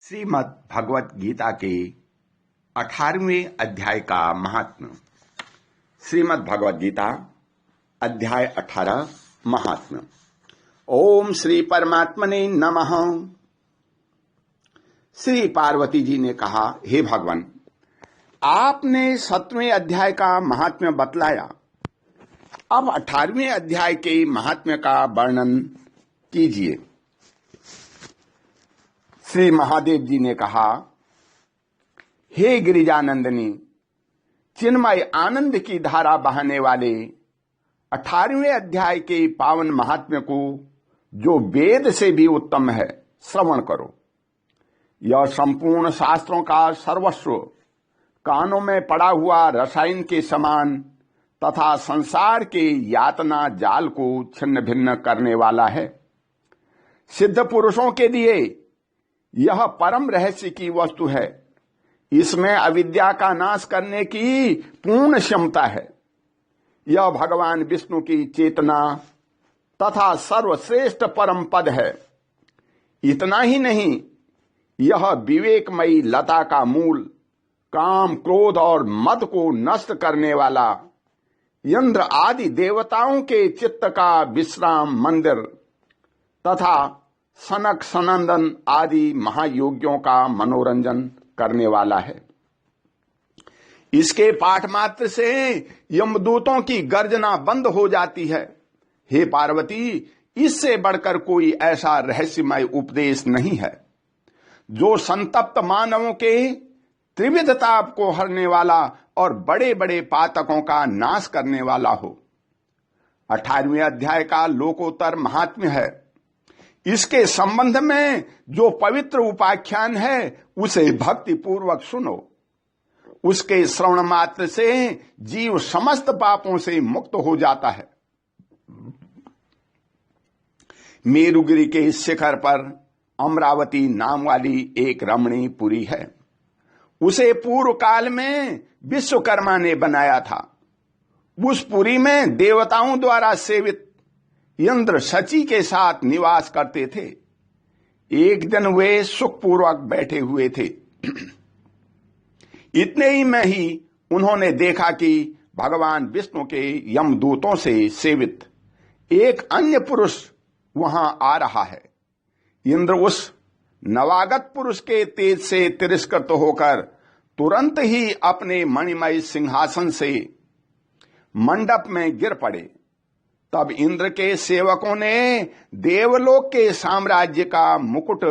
श्रीमद् भगवत गीता के 18वें अध्याय का महात्म्य। श्रीमद् भगवत गीता अध्याय 18 महात्म्य। ओम श्री परमात्मने नमः। श्री पार्वती जी ने कहा, हे भगवान, आपने 7वें अध्याय का महात्म्य बतलाया, अब 18वें अध्याय के महात्म्य का वर्णन कीजिए। श्री महादेव जी ने कहा, हे गिरिजानंदिनी, चिन्मय आनंद की धारा बहाने वाले 18वें अध्याय के पावन महात्म्य को, जो वेद से भी उत्तम है, श्रवण करो। यह संपूर्ण शास्त्रों का सर्वस्व, कानों में पड़ा हुआ रसायन के समान तथा संसार के यातना जाल को छिन्न भिन्न करने वाला है। सिद्ध पुरुषों के लिए यह परम रहस्य की वस्तु है। इसमें अविद्या का नाश करने की पूर्ण क्षमता है। यह भगवान विष्णु की चेतना तथा सर्वश्रेष्ठ परम पद है। इतना ही नहीं, यह विवेकमयी लता का मूल, काम, क्रोध और मद को नष्ट करने वाला, इंद्र आदि देवताओं के चित्त का विश्राम मंदिर तथा सनक सनंदन आदि महायोगियों का मनोरंजन करने वाला है। इसके पाठ मात्र से यमदूतों की गर्जना बंद हो जाती है। हे पार्वती, इससे बढ़कर कोई ऐसा रहस्यमय उपदेश नहीं है जो संतप्त मानवों के त्रिविध ताप को हरने वाला और बड़े बड़े पातकों का नाश करने वाला हो। 18वें अध्याय का लोकोत्तर महात्म्य है। इसके संबंध में जो पवित्र उपाख्यान है, उसे भक्ति पूर्वक सुनो। उसके श्रवण मात्र से जीव समस्त पापों से मुक्त हो जाता है। मेरुगिरी के शिखर पर अमरावती नाम वाली एक रमणीपुरी है। उसे पूर्व काल में विश्वकर्मा ने बनाया था। उस पुरी में देवताओं द्वारा सेवित इंद्र शची के साथ निवास करते थे। एक दिन वे सुखपूर्वक बैठे हुए थे। इतने ही में ही उन्होंने देखा कि भगवान विष्णु के यमदूतों से सेवित एक अन्य पुरुष वहां आ रहा है। इंद्र उस नवागत पुरुष के तेज से तिरस्कृत होकर तुरंत ही अपने मणिमय सिंहासन से मंडप में गिर पड़े। तब इंद्र के सेवकों ने देवलोक के साम्राज्य का मुकुट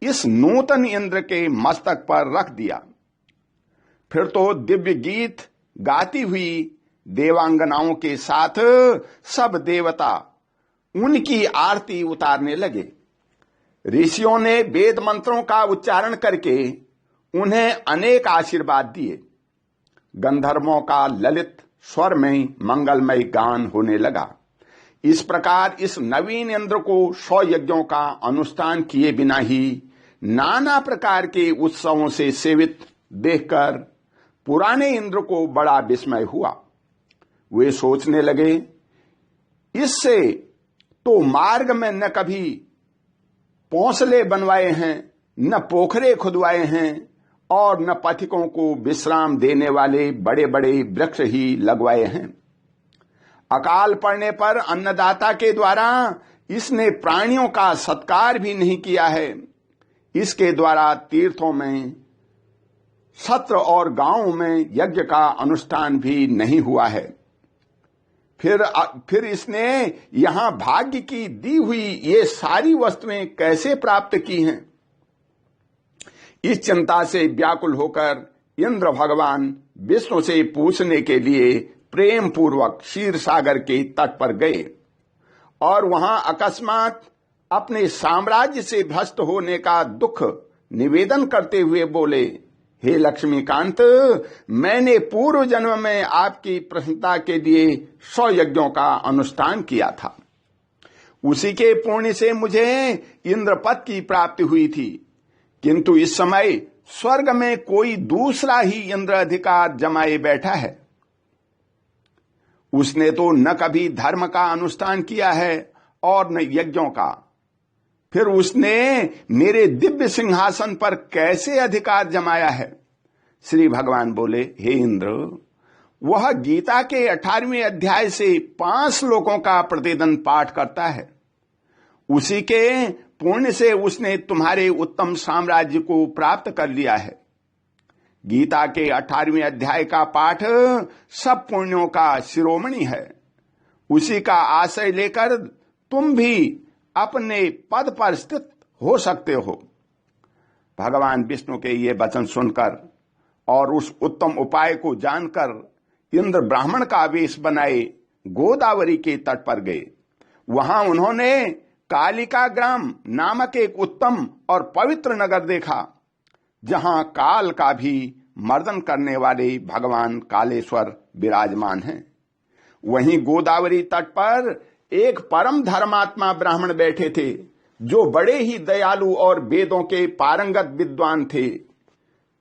इस नूतन इंद्र के मस्तक पर रख दिया। फिर तो दिव्य गीत गाती हुई देवांगनाओं के साथ सब देवता उनकी आरती उतारने लगे। ऋषियों ने वेद मंत्रों का उच्चारण करके उन्हें अनेक आशीर्वाद दिए। गंधर्वों का ललित स्वर में मंगलमय गान होने लगा। इस प्रकार इस नवीन इंद्र को 100 यज्ञों का अनुष्ठान किए बिना ही नाना प्रकार के उत्सवों से सेवित देखकर पुराने इंद्र को बड़ा विस्मय हुआ। वे सोचने लगे, इससे तो मार्ग में न कभी पौंसले बनवाए हैं, न पोखरे खुदवाए हैं और न पथिकों को विश्राम देने वाले बड़े बड़े वृक्ष ही लगवाए हैं। अकाल पड़ने पर अन्नदाता के द्वारा इसने प्राणियों का सत्कार भी नहीं किया है। इसके द्वारा तीर्थों में, सत्र और गांवों में यज्ञ का अनुष्ठान भी नहीं हुआ है। फिर इसने यहां भाग्य की दी हुई ये सारी वस्तुएं कैसे प्राप्त की हैं? इस चिंता से व्याकुल होकर इंद्र भगवान विष्णु से पूछने के लिए प्रेम पूर्वक क्षीर सागर के तट पर गए और वहां अकस्मात अपने साम्राज्य से भ्रष्ट होने का दुख निवेदन करते हुए बोले, हे लक्ष्मीकांत, मैंने पूर्व जन्म में आपकी प्रसन्नता के लिए 100 यज्ञों का अनुष्ठान किया था। उसी के पुण्य से मुझे इंद्रपद की प्राप्ति हुई थी, किंतु इस समय स्वर्ग में कोई दूसरा ही इंद्र अधिकार जमाए बैठा है। उसने तो न कभी धर्म का अनुष्ठान किया है और न यज्ञों का। फिर उसने मेरे दिव्य सिंहासन पर कैसे अधिकार जमाया है? श्री भगवान बोले, हे इंद्र, वह गीता के 18वें अध्याय से 5 श्लोकों का प्रतिदिन पाठ करता है। उसी के पुण्य से उसने तुम्हारे उत्तम साम्राज्य को प्राप्त कर लिया है। गीता के 18वें अध्याय का पाठ सब पुण्यों का शिरोमणि है। उसी का आश्रय लेकर तुम भी अपने पद पर स्थित हो सकते हो। भगवान विष्णु के ये वचन सुनकर और उस उत्तम उपाय को जानकर इंद्र ब्राह्मण का वेश बनाए गोदावरी के तट पर गए। वहां उन्होंने कालिका ग्राम नामक एक उत्तम और पवित्र नगर देखा, जहां काल का भी मर्दन करने वाले भगवान कालेश्वर विराजमान हैं। वहीं गोदावरी तट पर एक परम धर्मात्मा ब्राह्मण बैठे थे, जो बड़े ही दयालु और वेदों के पारंगत विद्वान थे।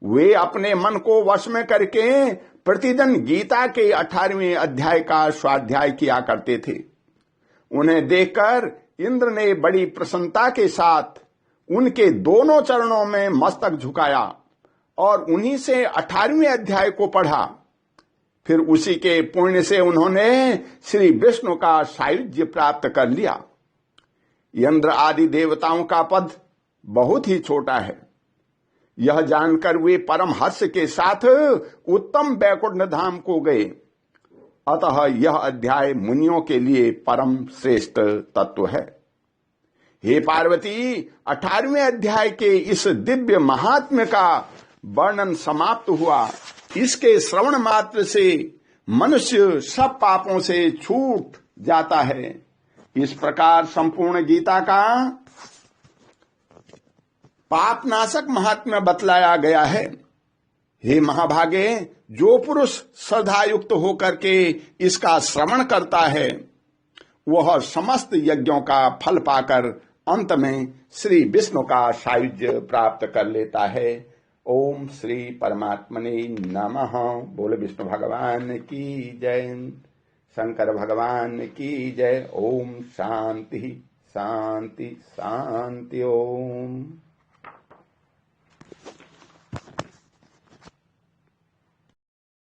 वे अपने मन को वश में करके प्रतिदिन गीता के 18वें अध्याय का स्वाध्याय किया करते थे। उन्हें देखकर इंद्र ने बड़ी प्रसन्नता के साथ उनके दोनों चरणों में मस्तक झुकाया और उन्हीं से 18वें अध्याय को पढ़ा। फिर उसी के पुण्य से उन्होंने श्री विष्णु का सायुज्य प्राप्त कर लिया। इंद्र आदि देवताओं का पद बहुत ही छोटा है। यह जानकर वे परम हर्ष के साथ उत्तम वैकुंठ धाम को गए। अतः यह अध्याय मुनियों के लिए परम श्रेष्ठ तत्व है। हे पार्वती, 18वें अध्याय के इस दिव्य महात्म्य का वर्णन समाप्त हुआ। इसके श्रवण मात्र से मनुष्य सब पापों से छूट जाता है। इस प्रकार संपूर्ण गीता का पापनाशक महात्म्य बतलाया गया है। हे महाभागे, जो पुरुष श्रद्धायुक्त होकर के इसका श्रवण करता है, वह समस्त यज्ञों का फल पाकर अंत में श्री विष्णु का सायुज्य प्राप्त कर लेता है। ओम श्री परमात्मने नमः। बोले विष्णु भगवान की जय, शंकर भगवान की जय। ओम शांति शांति शांति। ओम।